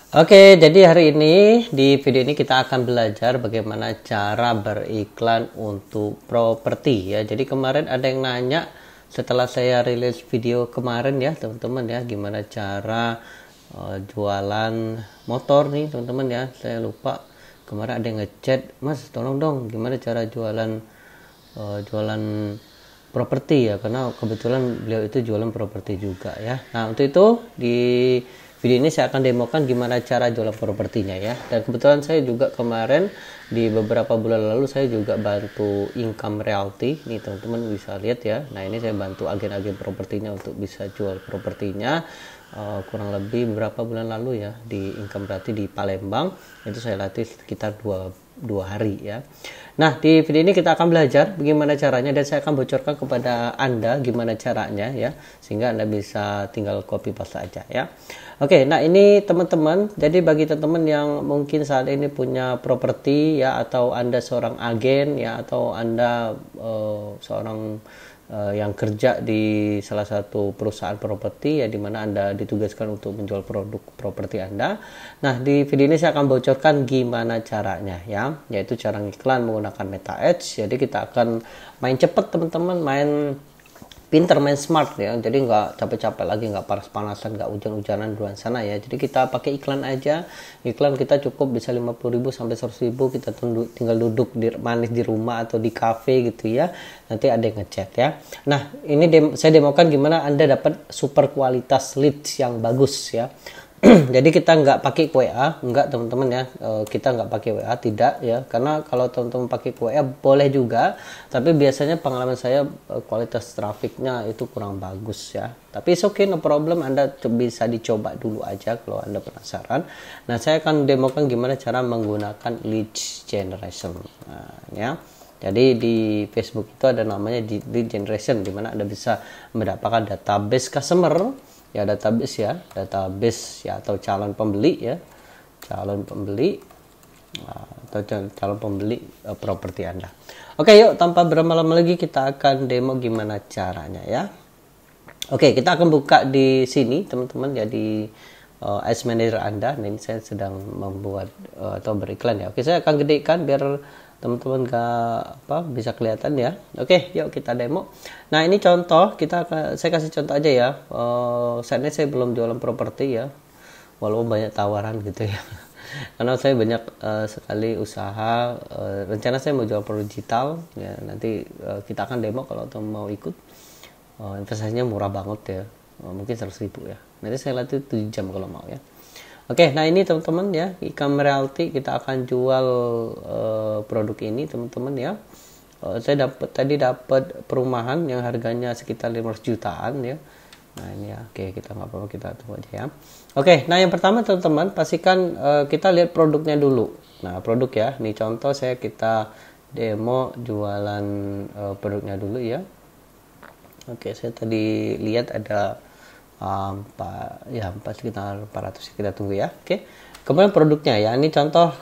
Oke, jadi hari ini di video ini kita akan belajar bagaimana cara beriklan untuk properti ya. Jadi kemarin ada yang nanya setelah saya rilis video kemarin ya teman-teman ya, gimana cara jualan motor nih teman-teman ya. Saya lupa kemarin ada yang ngechat, Mas tolong dong gimana cara jualan properti ya, karena kebetulan beliau itu jualan properti juga ya. Nah untuk itu di video ini saya akan demokan gimana cara jualan propertinya ya. Dan kebetulan saya juga kemarin di beberapa bulan lalu saya juga bantu Income Realty. Nih teman-teman bisa lihat ya. Nah ini saya bantu agen-agen propertinya untuk bisa jual propertinya. Kurang lebih beberapa bulan lalu ya di Income Realty di Palembang. Itu saya latih sekitar dua hari ya. Nah di video ini kita akan belajar bagaimana caranya, dan saya akan bocorkan kepada Anda gimana caranya ya, sehingga Anda bisa tinggal copy paste aja ya. Oke, nah ini teman-teman, jadi bagi teman-teman yang mungkin saat ini punya properti ya, atau Anda seorang agen ya, atau Anda seorang yang kerja di salah satu perusahaan properti ya, dimana Anda ditugaskan untuk menjual produk properti Anda. Nah di video ini saya akan bocorkan gimana caranya ya, yaitu cara ngiklan menggunakan Meta Ads. Jadi kita akan main cepat teman-teman, main pinter, main smart ya. Jadi nggak capek-capek lagi, nggak panas-panasan, nggak hujan-hujanan di luar sana ya. Jadi kita pakai iklan aja. Iklan kita cukup bisa 50.000 sampai 100.000. Kita tinggal duduk manis di rumah atau di cafe gitu ya. Nanti ada yang ngechat ya. Nah ini saya demokan gimana Anda dapat super kualitas leads yang bagus ya. Jadi kita nggak pakai WA, nggak teman-teman ya, kita nggak pakai WA, tidak ya, karena kalau teman-teman pakai WA boleh juga, tapi biasanya pengalaman saya kualitas trafiknya itu kurang bagus ya. Tapi it's okay, no problem, Anda bisa dicoba dulu aja kalau Anda penasaran. Nah saya akan demokan gimana cara menggunakan lead generation ya. Jadi di Facebook itu ada namanya lead generation, di mana Anda bisa mendapatkan database customer ya, database ya, atau calon pembeli ya, atau calon pembeli properti Anda. Oke, yuk tanpa berlama-lama lagi kita akan demo gimana caranya ya. Oke, kita akan buka di sini teman-teman ya, di Ads Manager Anda. Nah, ini saya sedang membuat atau beriklan ya. Oke, saya akan gedekan biar teman-teman bisa kelihatan ya. Oke, yuk kita demo. Nah ini contoh, saya kasih contoh aja ya. Saat ini saya belum jualan properti ya, walaupun banyak tawaran gitu ya. Karena saya banyak sekali usaha. Rencana saya mau jual produk digital ya. Nanti kita akan demo kalau teman mau ikut. Investasinya murah banget ya, mungkin 100.000 ya. Nanti saya latih 7 jam kalau mau ya. Oke, nah ini teman-teman ya, Income Realty kita akan jual produk ini teman-teman ya. Saya tadi dapat perumahan yang harganya sekitar 500 jutaan ya. Nah ini ya, oke, kita nggak apa-apa, kita tunggu aja ya. Oke, nah yang pertama teman-teman, pastikan kita lihat produknya dulu. Nah produk ya, ini contoh kita demo jualan produknya dulu ya. Oke, saya tadi lihat ada sekitar 400, kita tunggu ya. Oke, kemudian produknya ya, ini contoh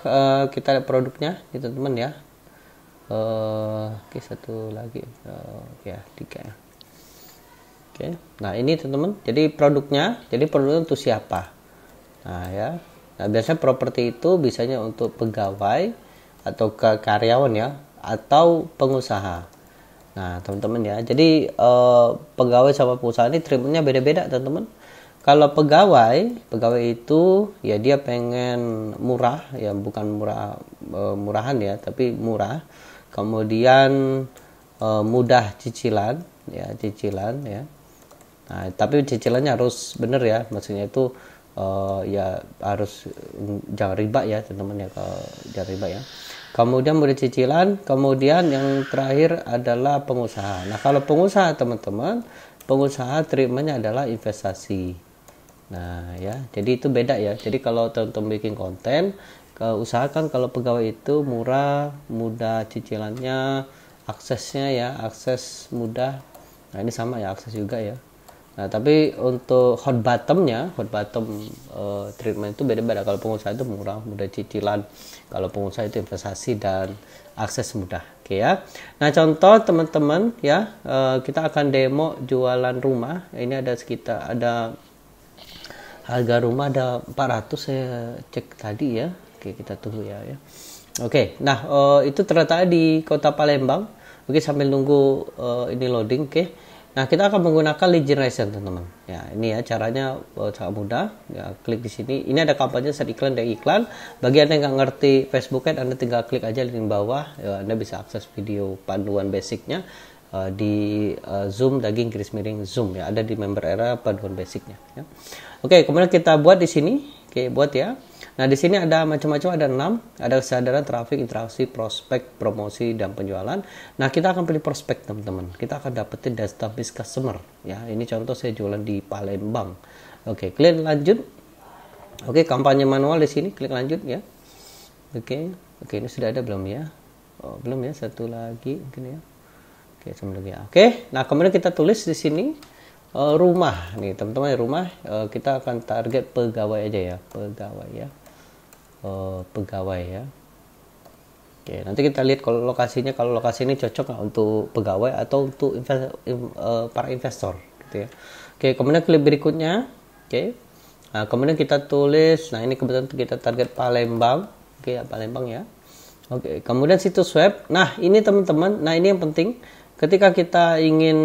kita lihat produknya ini teman-teman ya. Oke, satu lagi ya, 3 ya. Oke, nah ini teman-teman, jadi produknya untuk siapa? Nah ya, nah biasanya properti itu bisanya untuk pegawai atau karyawan ya, atau pengusaha. Nah teman-teman ya, jadi pegawai sama pengusaha ini treatmentnya beda-beda teman-teman. Kalau pegawai itu ya dia pengen murah ya, bukan murahan ya, tapi murah. Kemudian mudah cicilan ya. Nah tapi cicilannya harus bener ya, maksudnya itu ya harus jangan riba ya teman-teman ya, jangan riba ya. Kemudian mudah cicilan, kemudian yang terakhir adalah pengusaha. Nah kalau pengusaha teman-teman, pengusaha treatmentnya adalah investasi. Nah ya, jadi itu beda ya. Jadi kalau teman-teman bikin konten, usahakan kalau pegawai itu murah, mudah cicilannya, aksesnya ya, akses mudah. Nah ini sama ya, akses juga ya. Nah tapi untuk hot bottom treatment itu beda-beda. Kalau pengusaha itu murah, mudah cicilan. Kalau pengusaha itu investasi dan akses mudah. Oke ya. Nah contoh teman-teman ya, kita akan demo jualan rumah. Ini ada Harga rumah ada 400 saya cek tadi ya. Oke, kita tunggu ya. Oke, nah itu terletak di Kota Palembang. Oke, sambil nunggu ini loading. Oke, nah kita akan menggunakan lead generation teman-teman. Ya, ini ya caranya sangat mudah. Ya, klik di sini. Ini ada kampanye set iklan dan iklan. Bagi anda yang nggak ngerti Facebook Ads, anda tinggal klik aja link bawah. Ya, anda bisa akses video panduan basicnya di Zoom daging garis miring Zoom ya, ada di member era panduan basicnya ya. Oke, kemudian kita buat di sini. Oke, buat ya. Nah, di sini ada macam-macam, ada 6, ada kesadaran, traffic, interaksi, prospek, promosi, dan penjualan. Nah, kita akan pilih prospek teman-teman. Kita akan dapetin database customer ya. Ini contoh saya jualan di Palembang. Oke, klik lanjut. Oke, kampanye manual di sini, klik lanjut ya. Oke, ini sudah ada belum ya? Oh, belum ya, satu lagi mungkin ya. Oke, sama lagi ya. Oke, nah kemudian kita tulis di sini rumah nih teman-teman, rumah kita akan target pegawai aja ya, pegawai ya, pegawai ya. Oke, nanti kita lihat kalau lokasinya, kalau lokasi ini cocok nggak untuk pegawai atau untuk para investor gitu ya. Oke, kemudian klik berikutnya. Oke, nah kemudian kita tulis, nah ini kebetulan kita target Palembang. Oke ya, Palembang ya. Oke, kemudian situs web. Nah ini teman-teman, nah ini yang penting. Ketika kita ingin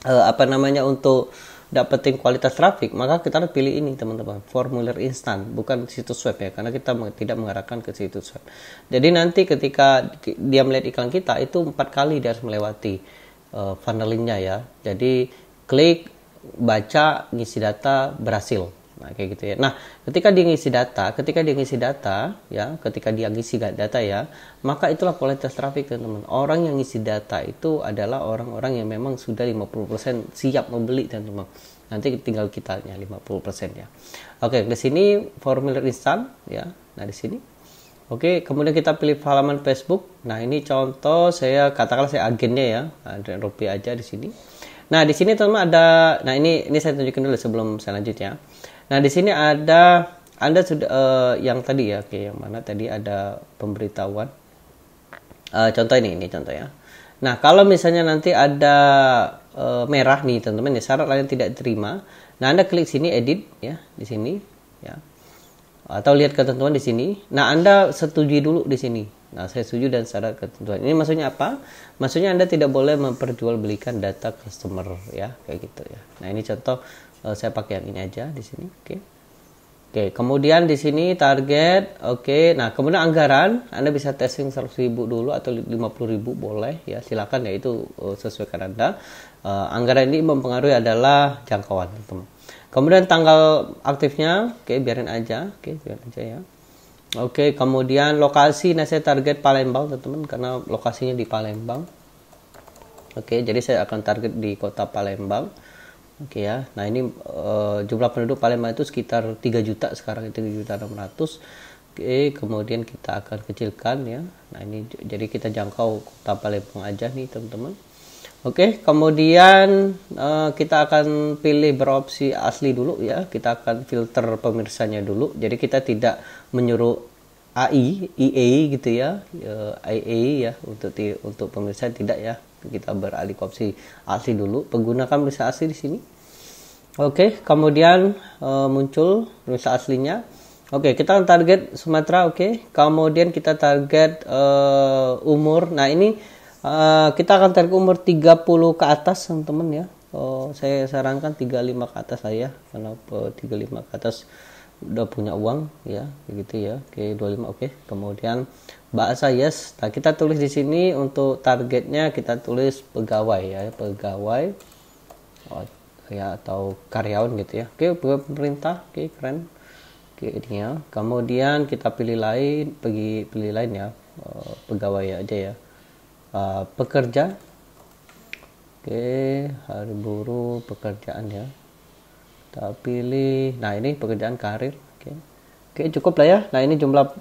apa namanya untuk dapetin kualitas traffic, maka kita harus pilih ini teman-teman, formulir instan, bukan situs web ya, karena kita tidak mengarahkan ke situs web. Jadi nanti ketika dia melihat iklan kita itu 4 kali dia harus melewati funnelingnya ya. Jadi klik, baca, ngisi data, berhasil. Nah, kayak gitu ya. Nah, ketika dia ngisi data ya, maka itulah kualitas traffic teman-teman. Orang yang ngisi data itu adalah orang-orang yang memang sudah 50% siap membeli teman-teman. Nanti tinggal kitanya 50% ya. Oke, di sini formulir instan ya. Nah, di sini. Oke, kemudian kita pilih halaman Facebook. Nah, ini contoh katakanlah saya agennya ya. Ada rupiah aja di sini. Nah, di sini teman-teman ada, nah ini saya tunjukin dulu sebelum saya lanjut ya. Nah, di sini ada Anda sudah yang tadi ya, oke, yang mana tadi ada pemberitahuan. Contoh ini contoh ya. Nah, kalau misalnya nanti ada merah nih teman-teman ya, syarat lain tidak diterima. Nah, Anda klik sini edit ya, di sini ya. Atau lihat ketentuan di sini. Nah, Anda setujui dulu di sini. Nah, saya setuju dan syarat ketentuan. Ini maksudnya apa? Maksudnya Anda tidak boleh memperjualbelikan data customer ya, kayak gitu ya. Nah, ini contoh saya pakai yang ini aja di sini. Oke, kemudian di sini target. Oke, nah kemudian anggaran Anda bisa testing 100.000 dulu atau 50.000 boleh ya, silakan ya, itu sesuaikan Anda. Anggaran ini mempengaruhi adalah jangkauan teman-teman. Kemudian tanggal aktifnya, oke, biarin aja ya. Oke, kemudian lokasi, nah saya target Palembang teman-teman karena lokasinya di Palembang. Oke, jadi saya akan target di Kota Palembang. Oke ya, nah ini jumlah penduduk Palembang itu sekitar 3 juta sekarang, 3.600.000. Oke, kemudian kita akan kecilkan ya. Nah ini jadi kita jangkau Kota Palembang aja nih teman-teman. Oke, kemudian kita akan pilih beropsi asli dulu ya. Kita akan filter pemirsanya dulu. Jadi kita tidak menyuruh AI, EA gitu ya, IA ya untuk pemirsa, tidak ya. Kita beralih ke opsi asli dulu, menggunakan pemirsa asli di sini. Oke, kemudian muncul pemirsa aslinya. Oke, kita target Sumatera. Oke, kemudian kita target umur. Nah ini kita akan target umur 30 ke atas teman-teman ya. Saya sarankan 35 ke atas lah ya, karena 35 ke atas udah punya uang ya, begitu ya. Oke, 25. Oke, kemudian bahasa yes. Nah, kita tulis di sini untuk targetnya kita tulis pegawai ya, pegawai ya atau karyawan gitu ya. Oke, pegawai pemerintah. Oke, keren. Oke, ini ya. Kemudian kita pilih lain ya, pegawai aja ya. Pekerja. Oke, hari buruh, pekerjaan ya. Kita pilih, nah ini pekerjaan karir. Oke, cukup lah ya. Nah ini jumlah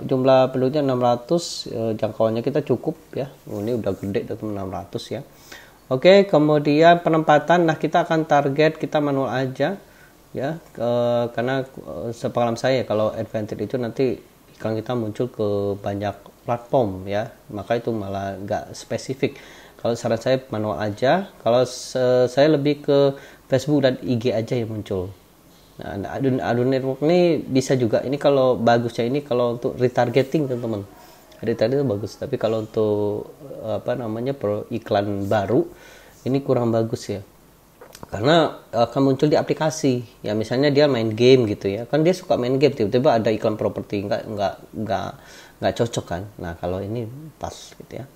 penduduknya 600, jangkauannya kita cukup ya. Ini udah gede teman, 600 ya. Oke, kemudian penempatan. Nah kita akan target, kita manual aja ya, karena sepengalaman saya kalau advantage itu nanti iklan kita muncul ke banyak platform ya, maka itu malah nggak spesifik. Kalau saran saya manual aja. Kalau saya lebih ke Facebook dan IG aja yang muncul. Nah, adu network ini bisa juga, ini kalau bagusnya ini kalau untuk retargeting teman-teman. Retargeting itu bagus, tapi kalau untuk iklan baru ini kurang bagus ya. Karena akan muncul di aplikasi. Ya misalnya dia main game gitu ya. Kan dia suka main game, tiba-tiba ada iklan properti, nggak cocok kan. Nah, kalau ini pas gitu ya.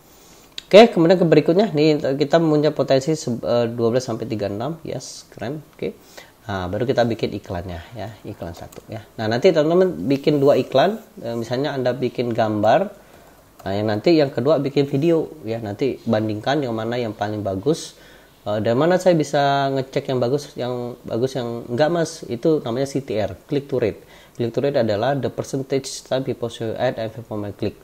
Oke, kemudian ke berikutnya nih kita punya potensi 12 sampai 36, yes, keren. Oke. Nah, baru kita bikin iklannya ya, iklan satu ya. Nah, nanti teman-teman bikin 2 iklan, misalnya Anda bikin gambar. Nah, yang kedua bikin video ya. Nanti bandingkan yang mana yang paling bagus. Dan mana saya bisa ngecek yang bagus yang enggak Mas, itu namanya CTR, click to rate. Click to rate adalah the percentage time people show ad and people may click.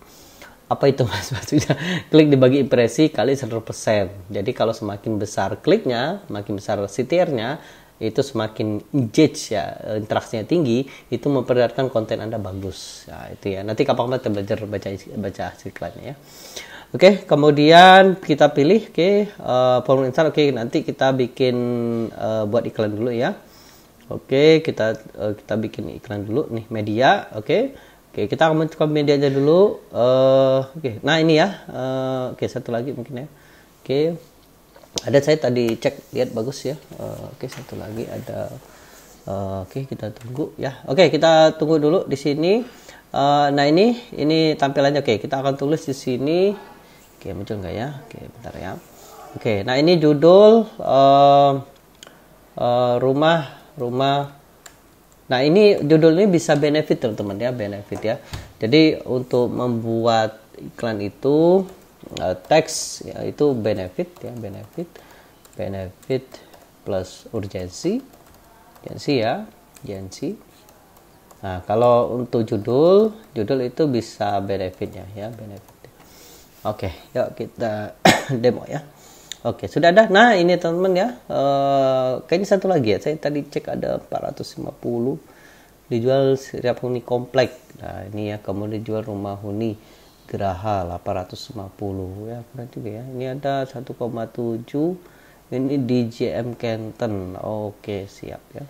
Apa itu Mas? Maksudnya klik dibagi impresi kali 100%. Jadi kalau semakin besar kliknya, makin besar CTR-nya, itu semakin engage ya, interaksinya tinggi, itu memperlihatkan konten Anda bagus. Ya, itu ya. Nanti kapan kita belajar baca hasil iklannya ya. Oke, kemudian kita pilih form insert. Oke, nanti kita bikin buat iklan dulu ya. Oke, kita bikin iklan dulu nih, media. Oke, kita akan mencoba medianya dulu. Nah ini ya. Satu lagi mungkin ya. Ada, saya tadi cek lihat bagus ya. Satu lagi ada. Kita tunggu ya. Kita tunggu dulu di sini. Nah ini tampilannya. Kita akan tulis di sini. Muncul nggak ya? Bentar ya. Nah ini judul rumah. Nah ini judul ini bisa benefit teman-teman ya, benefit ya. Jadi untuk membuat iklan itu teks ya, itu benefit ya, benefit plus urgensi ya, urgensi. Nah kalau untuk judul itu bisa benefitnya ya, benefit. Yuk kita demo ya. Sudah ada. Nah ini teman-teman ya, kayaknya satu lagi ya, saya tadi cek ada 450 dijual setiap huni komplek. Nah ini ya, kemudian dijual rumah huni Geraha 850 ya, keren juga ya. Ini ada 1,7, ini di JM Canton. Siap ya.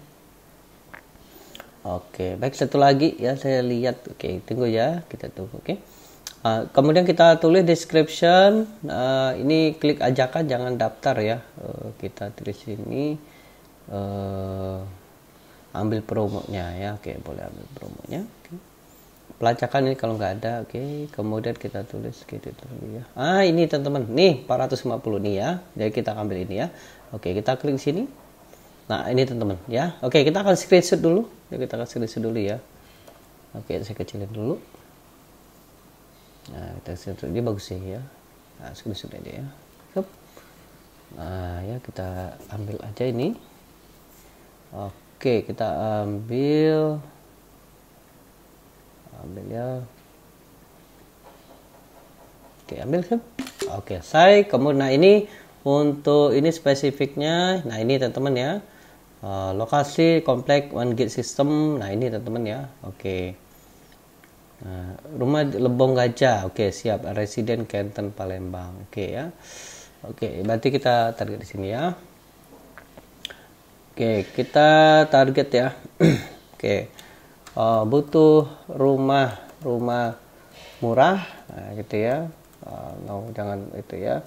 Baik, satu lagi ya, saya lihat. Tunggu ya, kita tunggu. Kemudian kita tulis description. Ini klik ajakan, jangan daftar ya. Kita tulis ini, ambil promonya ya. Boleh ambil promonya. Pelacakan ini kalau nggak ada. Kemudian kita tulis gitu dulu ya. Ini teman-teman, nih 450 nih ya. Jadi kita ambil ini ya. Kita klik sini. Nah ini teman-teman ya. Kita akan screenshot dulu. Ya. Saya kecilin dulu. Nah, dia bagus sih ya. Nah, screenshot aja ya. Nah, ya kita ambil aja ini. Kita ambil ya. Ambil kan? Saya kemudian, nah ini untuk ini spesifiknya. Nah, ini teman-teman ya. Lokasi komplek 1 gate system. Nah, ini teman-teman ya. Nah, rumah Lebong Gajah. Siap. Residen Canton Palembang. Ya. Berarti kita target di sini ya. Kita target ya. Butuh rumah murah. Nah, gitu ya. Jangan itu ya.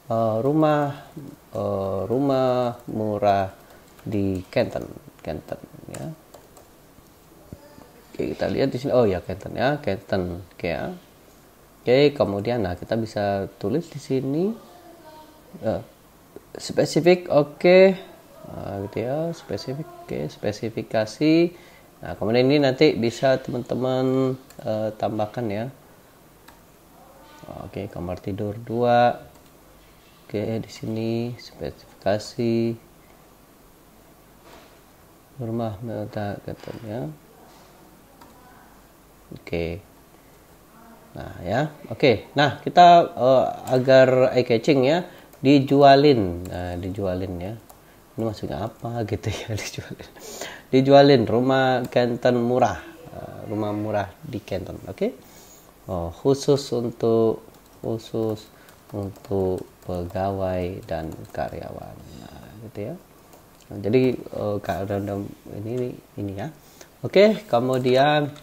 Rumah murah di Canton ya. Kita lihat di sini. Canton ya, Canton. Ya. Kemudian nah kita bisa tulis di sini spesifik. Gitu ya, spesifik. Spesifikasi. Nah, kemudian ini nanti bisa teman-teman tambahkan ya. Kamar tidur 2. Di sini spesifikasi rumah mewah Canton ya. Nah ya, nah kita agar eye catching ya, dijualin. Nah, dijualin ya. Ini maksudnya apa gitu ya, dijualin rumah Canton murah, rumah murah di Canton. Khusus untuk pegawai dan karyawan. Nah, gitu ya. Nah, jadi random ini ya. Oke, kemudian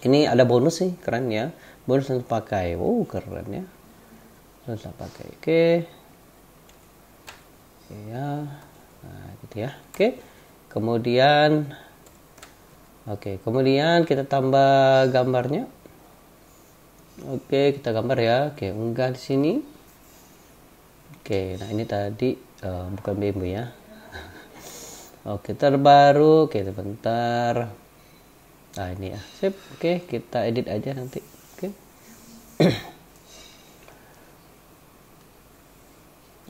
ini ada bonus sih, keren ya. Bonus untuk pakai. Keren ya. Bonus untuk pakai. Oke. Ya. Nah, gitu ya. Kemudian kita tambah gambarnya. Kita gambar ya. Unggah di sini. Nah ini tadi bukan bimbo ya. Terbaru. Sebentar. Nah ini ya. Sip. Kita edit aja nanti.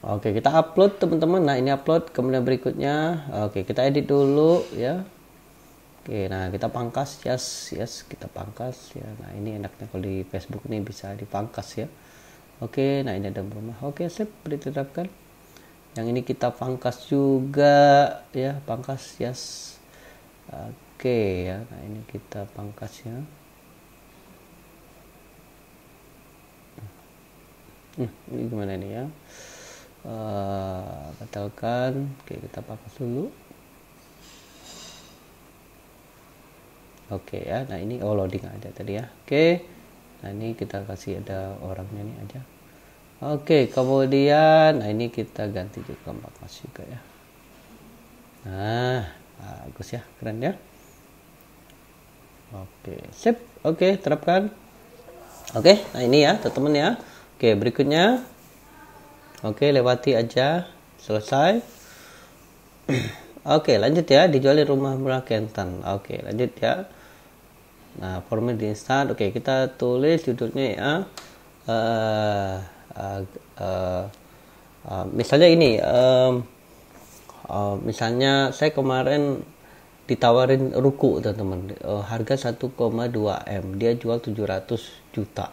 Kita upload teman-teman. Nah ini upload. Kemudian berikutnya, kita edit dulu ya. Nah kita pangkas, yes, kita pangkas ya. Nah ini enaknya kalau di Facebook ini bisa dipangkas ya. Nah ini ada rumah. Sip, diterapkan. Yang ini kita pangkas juga ya, pangkas, yes. Ya. Nah ini kita pangkas ya. Ini gimana nih ya? Batalkan. Kita pangkas dulu. Ya. Nah ini loading aja tadi ya. Nah ini kita kasih ada orangnya nih aja. Kemudian nah ini kita ganti juga pangkas juga ya. Nah, bagus ya, keren ya. Sip. Terapkan. Nah ini ya, teman-teman ya. Berikutnya. Lewati aja. Selesai. Lanjut ya, dijual di rumah murah Kentan. Lanjut ya. Nah, formulir di instan. Kita tulis judulnya ya. Misalnya ini. Misalnya saya kemarin ditawarin ruko teman-teman. Harga 1,2 M. Dia jual 700 juta.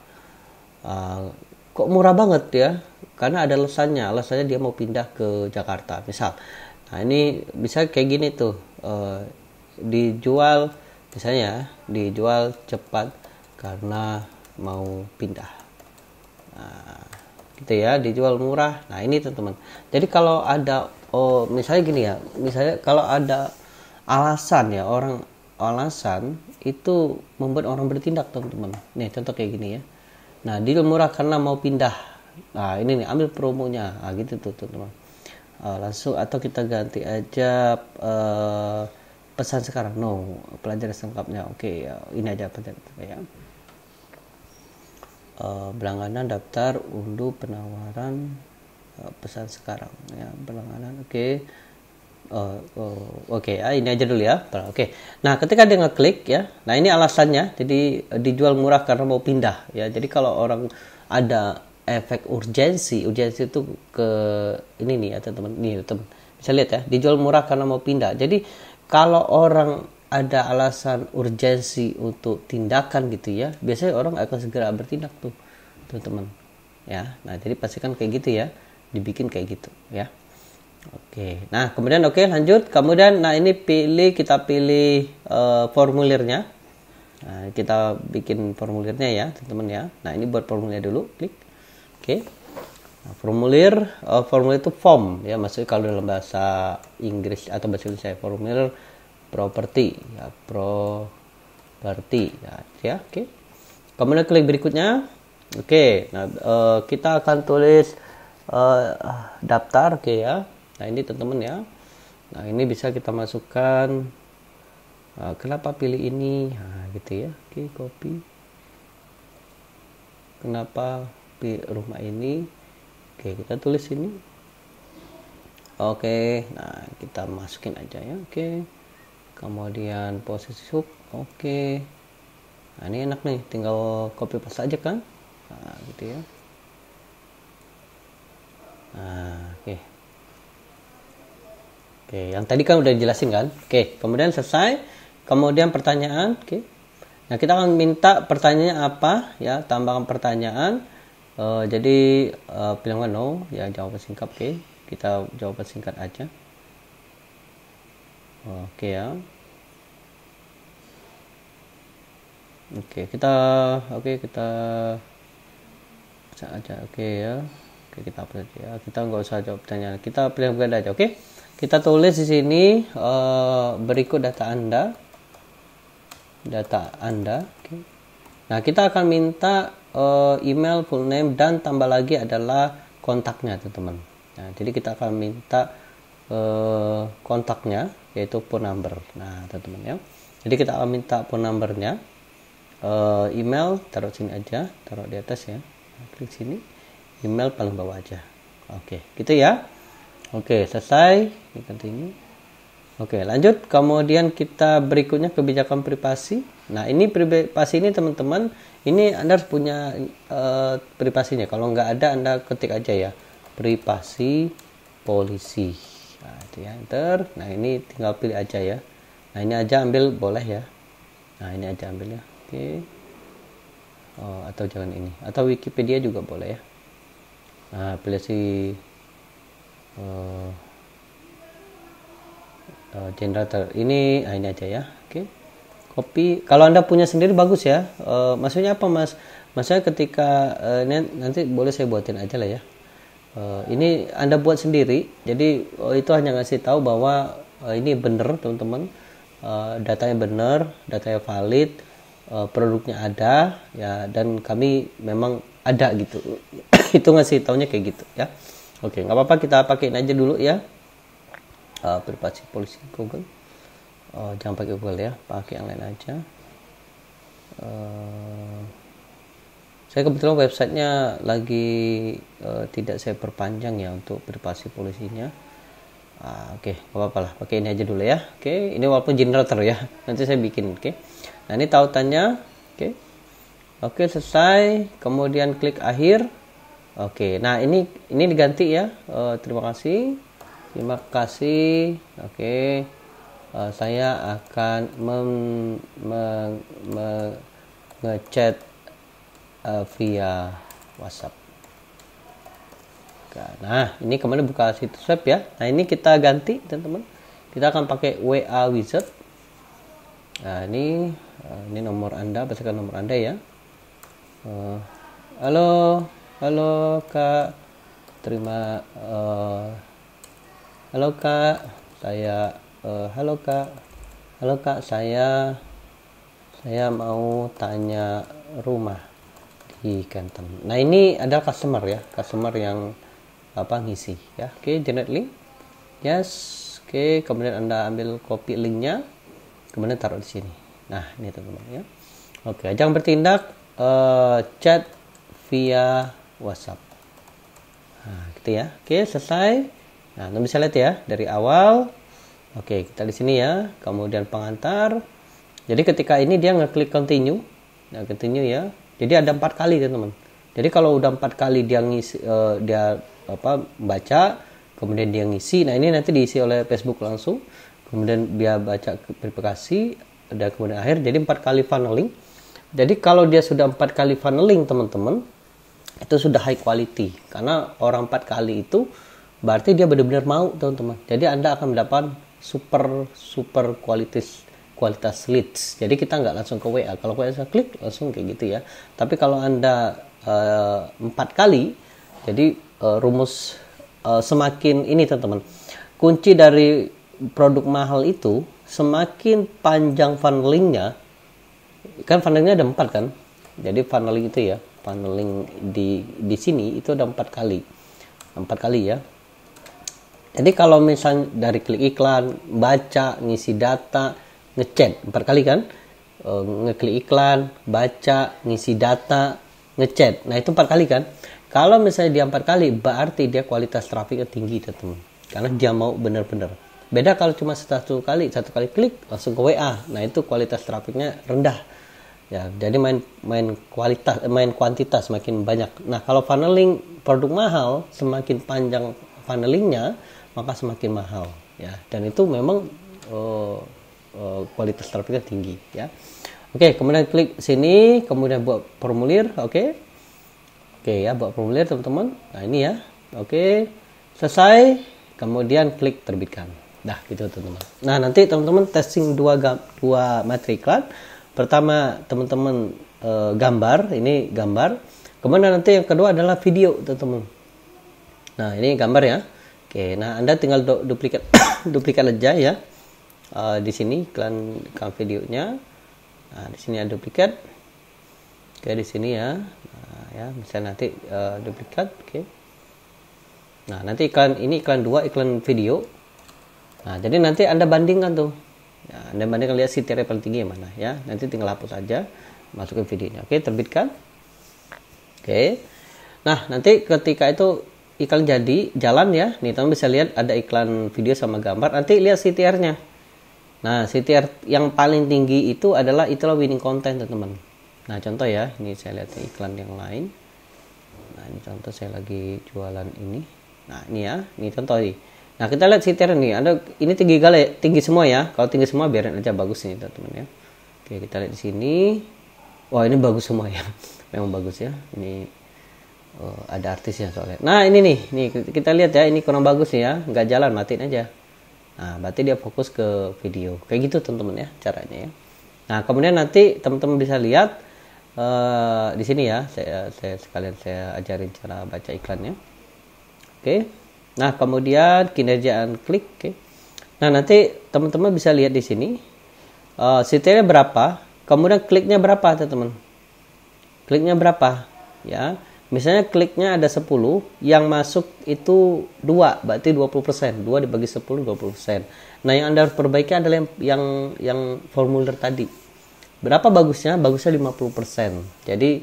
Kok murah banget ya? Karena ada alasannya. Alasannya dia mau pindah ke Jakarta. Misal. Nah ini bisa kayak gini tuh, dijual misalnya dijual cepat karena mau pindah. Nah, gitu ya, dijual murah. Nah ini teman-teman. Jadi kalau ada misalnya gini ya, misalnya kalau ada alasan ya, alasan itu membuat orang bertindak teman-teman. Nih contoh kayak gini ya. Nah dijual murah karena mau pindah. Nah ini nih, ambil promonya. Nah gitu tuh teman-teman. Langsung atau kita ganti aja pesan sekarang, pelajaran selengkapnya. Ini aja pelajaran ya. Berlangganan daftar unduh penawaran pesan sekarang ya, berlangganan. Ini aja dulu ya. Nah ketika dia ngeklik ya, nah ini alasannya, jadi dijual murah karena mau pindah ya. Jadi kalau orang ada efek urgensi itu ke ini nih ya teman-teman. Nih teman, bisa lihat ya, dijual murah karena mau pindah. Jadi kalau orang ada alasan urgensi untuk tindakan gitu ya, biasanya orang akan segera bertindak tuh teman-teman ya. Nah jadi pastikan kayak gitu ya, dibikin kayak gitu ya. Nah kemudian lanjut. Kemudian nah ini kita pilih formulirnya. Nah, kita bikin formulirnya ya teman-teman ya. Nah ini buat formulirnya dulu, klik. Nah, formulir itu form ya, maksudnya kalau dalam bahasa Inggris atau bahasa Indonesia formulir properti ya, ya. Kemudian klik berikutnya. Nah kita akan tulis daftar ya. Nah ini teman-teman ya. Nah ini bisa kita masukkan kenapa pilih ini, nah gitu ya. Copy. Kenapa rumah ini? Kita tulis ini. Nah kita masukin aja ya. Kemudian posisi sub. Nah ini enak nih, tinggal copy paste aja kan. Nah gitu ya. Nah yang tadi kan udah dijelasin kan. Kemudian selesai. Kemudian pertanyaan. Nah kita akan minta pertanyaannya apa ya, tambahkan pertanyaan. Jadi pilihan no ya, jawaban singkat. Kita jawaban singkat aja. Ya. kita bisa aja. Ya. Oke, kita hapus aja ya. Kita nggak usah jawab pertanyaan. Kita pilih yang aja. Oke. Kita tulis di sini berikut data Anda. Oke. Nah, kita akan minta email, full name, dan tambah lagi adalah kontaknya, teman-teman. Nah, jadi kita akan minta kontaknya, yaitu phone number. Nah, teman-teman ya. Jadi kita akan minta phone numbernya, email taruh sini aja, taruh di atas ya. Nah, klik sini, email paling bawah aja. Oke, gitu ya. Oke, selesai. Ini continue. Oke, lanjut. Kemudian kita berikutnya kebijakan privasi. Nah, ini privasi ini teman-teman, ini Anda harus punya privasinya. Kalau nggak ada, Anda ketik aja ya, privasi polisi. Nah, itu ya, enter. Nah, ini tinggal pilih aja ya. Nah, ini aja ambil boleh ya. Nah, ini aja ambil ya. Oke. Oh, atau jangan ini. Atau Wikipedia juga boleh ya. Nah, pilih si generator ini, nah ini aja ya. Oke. Copy. Kalau Anda punya sendiri bagus ya. Maksudnya apa, Mas? Maksudnya ketika nanti boleh saya buatin aja lah ya. Ini Anda buat sendiri. Jadi itu hanya ngasih tahu bahwa ini benar, teman-teman. Datanya benar, datanya valid, produknya ada ya, dan kami memang ada gitu. Itu ngasih taunya kayak gitu ya. Oke, nggak apa-apa, kita pakein aja dulu ya. Privasi polisi Google. Jangan pakai Google ya, pakai yang lain aja. Saya kebetulan websitenya lagi tidak saya perpanjang ya untuk privasi polisinya. Oke, nggak apa-apa lah, pakai ini aja dulu ya. Oke, ini walaupun generator ya, nanti saya bikin. Oke, nah ini tautannya. Oke, selesai. Kemudian klik akhir. Oke, nah ini diganti ya. Terima kasih. Oke, saya akan ngechat via WhatsApp. Nah, ini kemarin buka situs web ya. Nah, ini kita ganti, teman-teman. Kita akan pakai WA Wizard. Nah, ini nomor Anda, berdasarkan nomor Anda ya. Halo Kak. Halo Kak, halo Kak, saya mau tanya rumah di Kenton. Nah, ini adalah customer ya, customer yang ngisi ya. Oke, generate link. Yes. Oke, kemudian Anda ambil copy linknya, kemudian taruh di sini. Nah, ini teman-teman ya. Oke, jangan bertindak, chat via WhatsApp. Nah, gitu ya. Oke, selesai. Nah, Anda bisa lihat ya dari awal. Oke, kita di sini ya. Kemudian pengantar. Jadi ketika ini dia ngeklik continue. Nah, continue ya. Jadi ada 4 kali teman-teman. Jadi kalau udah 4 kali dia ngisi, baca, kemudian dia ngisi. Nah, ini nanti diisi oleh Facebook langsung. Kemudian dia baca verifikasi, dan kemudian akhir. Jadi 4 kali funneling. Jadi kalau dia sudah 4 kali funneling teman-teman, itu sudah high quality. Karena orang 4 kali itu berarti dia benar-benar mau, teman-teman. Jadi Anda akan mendapat super kualitas leads. Jadi kita nggak langsung ke WA. Kalau WA saya klik langsung kayak gitu ya. Tapi kalau Anda 4 kali, jadi rumus semakin ini, teman-teman. Kunci dari produk mahal itu semakin panjang funnelingnya. Kan funnelingnya ada 4 kan. Jadi funneling itu ya, funneling di sini itu ada 4 kali. 4 kali ya. Jadi kalau misalnya dari klik iklan, baca, ngisi data, ngechat 4 kali kan, ngeklik iklan, baca, ngisi data, ngechat. Nah, itu 4 kali kan. Kalau misalnya dia 4 kali, berarti dia kualitas trafiknya tinggi, teman-teman. Karena dia mau benar-benar. Beda kalau cuma satu kali klik langsung ke WA. Nah, itu kualitas trafiknya rendah. Ya, jadi main kuantitas makin banyak. Nah, kalau funneling produk mahal, semakin panjang funnelingnya, maka semakin mahal ya, dan itu memang kualitas trafiknya tinggi ya. Oke, kemudian klik sini, kemudian buat formulir. Oke ya, buat formulir teman-teman. Nah, ini ya. Oke, selesai, kemudian klik terbitkan. Nah, gitu teman-teman. Nah, nanti teman-teman testing dua materi iklan. Pertama teman-teman gambar, ini gambar. Kemudian nanti yang kedua adalah video, teman-teman. Nah, ini gambar ya. Oke, nah Anda tinggal duplikat duplikat aja ya. Di sini iklan videonya. Nah, di sini ada duplikat. Oke, di sini ya. Nah, ya, misalnya nanti duplikat, oke. Nah, nanti iklan 2, iklan video. Nah, jadi nanti Anda bandingkan tuh. Ya, Anda bandingkan, lihat CTR paling tinggi yang mana ya. Nanti tinggal hapus aja, masukin videonya. Oke, terbitkan. Oke. Nah, nanti ketika itu iklan jadi jalan ya. Nih, teman bisa lihat ada iklan video sama gambar. Nanti lihat CTR-nya. Nah, CTR yang paling tinggi itu adalah itulah winning content, teman-teman. Nah, contoh ya. Ini saya lihat iklan yang lain. Nah, ini contoh saya lagi jualan ini. Nah, ini ya, ini contoh nih. Nah, kita lihat CTR nih, ini tinggi semua ya. Kalau tinggi semua biarin aja, bagus nih teman-teman ya. Oke, kita lihat di sini. Wah, ini bagus semua ya. Memang bagus ya. Ini ada artisnya soalnya. Nah, ini nih kita lihat ya, ini kurang bagus nih ya, nggak jalan, matiin aja. Nah, berarti dia fokus ke video. Kayak gitu teman-teman ya caranya ya. Nah, kemudian nanti teman-teman bisa lihat di sini ya, saya sekalian saya ajarin cara baca iklannya. Oke. Nah, kemudian kinerjaan klik. Oke. Nah, nanti teman-teman bisa lihat di sini CTR-nya berapa, kemudian kliknya berapa, teman-teman. Kliknya berapa? Ya. Misalnya kliknya ada 10, yang masuk itu 2, berarti 20%. 2 dibagi 10, 20%. Nah, yang Anda harus perbaiki adalah yang formulir tadi. Berapa bagusnya? Bagusnya 50%. Jadi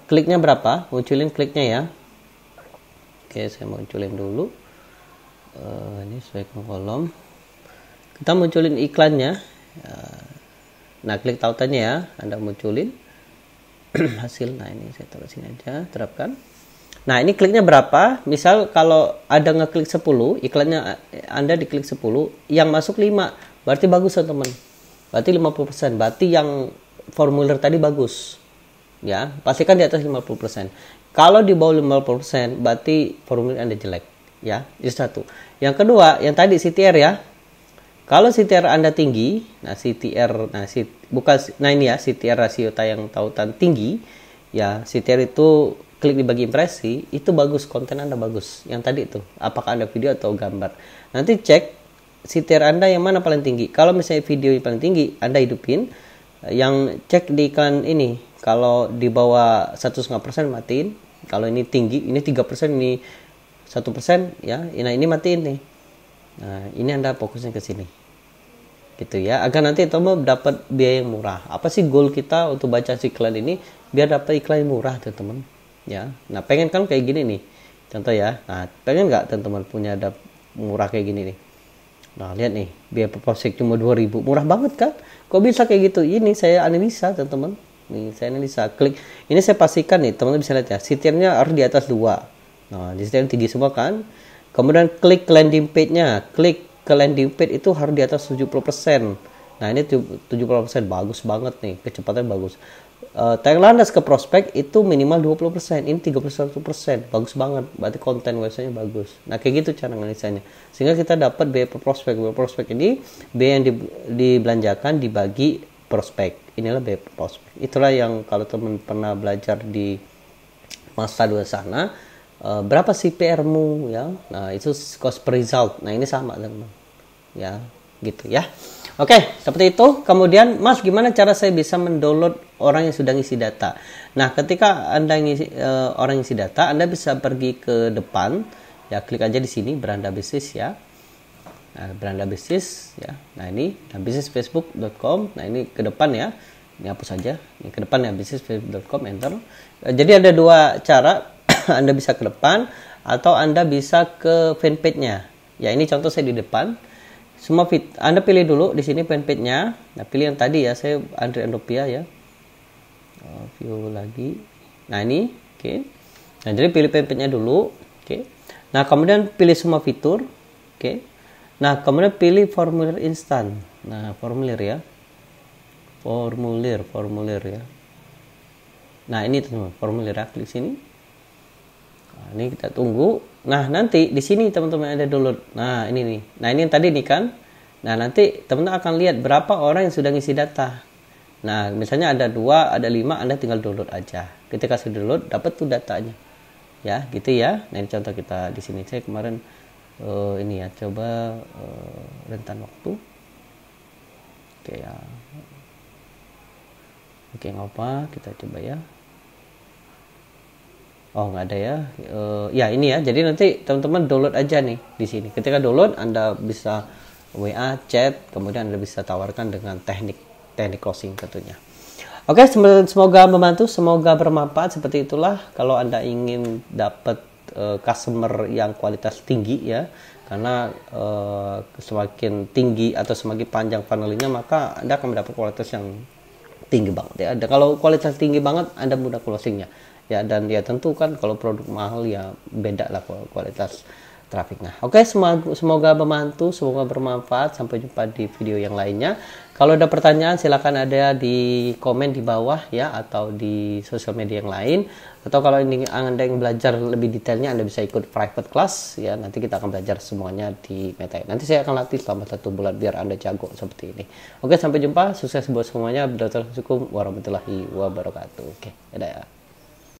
kliknya berapa? Munculin kliknya ya. Oke, saya munculin dulu. Ini sesuaikan kolom. Kita munculin iklannya. Nah, klik tautannya ya. Anda munculin hasil. Nah, ini saya taruh sini aja. Terapkan. Nah, ini kliknya berapa? Misal kalau ada ngeklik 10, iklannya Anda diklik 10, yang masuk 5. Berarti bagus, teman. Berarti 50%. Berarti yang formulir tadi bagus. Ya, pastikan di atas 50%. Kalau di bawah 50%, berarti formulir Anda jelek. Ya, itu satu. Yang kedua, yang tadi CTR ya. Kalau CTR Anda tinggi, nah ini ya, CTR rasio tayang tautan tinggi, ya CTR itu klik dibagi impresi, itu bagus, konten Anda bagus. Yang tadi itu, apakah Anda video atau gambar. Nanti cek CTR Anda yang mana paling tinggi. Kalau misalnya video yang paling tinggi, Anda hidupin. Yang cek di iklan ini, kalau di bawah 1,5% matiin. Kalau ini tinggi, ini 3%, ini 1% ya. Nah, ini matiin nih. Nah, ini Anda fokusnya ke sini. Gitu ya. Agar nanti teman dapat biaya yang murah. Apa sih goal kita untuk baca iklan ini? Biar dapat iklan yang murah, teman-teman. Ya. Nah, pengen kan kayak gini nih. Contoh ya. Nah, pengen nggak teman-teman punya murah kayak gini nih? Nah, lihat nih, biaya per prospek cuma 2.000. Murah banget kan? Kok bisa kayak gitu? Ini saya analisa, teman-teman. Nih, saya analisa. Klik. Ini saya pastikan nih, teman-teman bisa lihat ya. CTR-nya harus di atas 2. Nah, di CTR tinggi semua kan? Kemudian klik landing page-nya. Klik ke landing page itu harus di atas 70%. Nah, ini 70%. Bagus banget nih. Kecepatan bagus. Tayang landas ke prospek itu minimal 20%. Ini 31%. Bagus banget. Berarti konten website-nya bagus. Nah, kayak gitu cara analisanya. Sehingga kita dapat biaya per prospek. Biaya prospek ini biaya yang dibelanjakan dibagi prospek. Inilah biaya per prospek. Itulah yang kalau teman pernah belajar di masa dua sana, berapa CPR-mu ya. Nah, itu cost per result. Nah, ini sama, teman. Ya, gitu ya. Oke, seperti itu. Kemudian, Mas, gimana cara saya bisa mendownload orang yang sudah ngisi data? Nah, ketika Anda orang yang ngisi data, Anda bisa pergi ke depan. Ya, klik aja di sini, beranda bisnis ya. Nah, beranda bisnis ya. Nah, ini bisnisfacebook.com. Nah, ini ke depan ya. Ini hapus saja. Ini ke depan ya, bisnisfacebook.com, enter. Jadi ada dua cara. Anda bisa ke depan atau Anda bisa ke fanpage-nya. Ya, ini contoh saya di depan. Semua Anda pilih dulu di sini fanpage-nya. Nah, pilih yang tadi ya, saya Andre Andropia ya. View lagi. Nah, ini, oke. Nah, jadi pilih fanpage-nya dulu, oke. Nah, kemudian pilih semua fitur, oke. Nah, kemudian pilih formulir instan. Nah, formulir ya. Formulir ya. Nah, ini teman-teman, formulir ya, klik sini. Nah, ini kita tunggu. Nah, nanti di sini teman-teman ada download. Nah, ini nih. Nah, ini yang tadi nih kan. Nah, nanti teman-teman akan lihat berapa orang yang sudah ngisi data. Nah, misalnya ada 2, ada 5, Anda tinggal download aja. Ketika sudah download, dapat tuh datanya. ya gitu ya. Nah ini contoh kita di sini. Saya kemarin ini ya, coba rentan waktu. Oke ya, oke nggak apa, kita coba ya. Oh nggak ada ya. Ya ini ya, jadi nanti teman-teman download aja nih di sini. Ketika download Anda bisa WA, chat, kemudian Anda bisa tawarkan dengan teknik closing tentunya. Oke, semoga membantu, semoga bermanfaat. Seperti itulah kalau Anda ingin dapat customer yang kualitas tinggi ya, karena semakin tinggi atau semakin panjang funnelnya, maka Anda akan mendapat kualitas yang tinggi banget ya. Dan kalau kualitas tinggi banget, Anda mudah closingnya ya. Dan ya tentu kan kalau produk mahal ya beda lah kualitas trafiknya. Oke, semoga membantu, semoga bermanfaat. Sampai jumpa di video yang lainnya. Kalau ada pertanyaan silakan ada di komen di bawah ya, atau di sosial media yang lain. Atau kalau ini Anda yang belajar lebih detailnya, Anda bisa ikut private class ya. Nanti kita akan belajar semuanya di Meta. Nanti saya akan latih selama 1 bulan biar Anda jago seperti ini. Oke, sampai jumpa. Sukses buat semuanya. Assalamualaikum warahmatullahi wabarakatuh. Oke, dadah ya.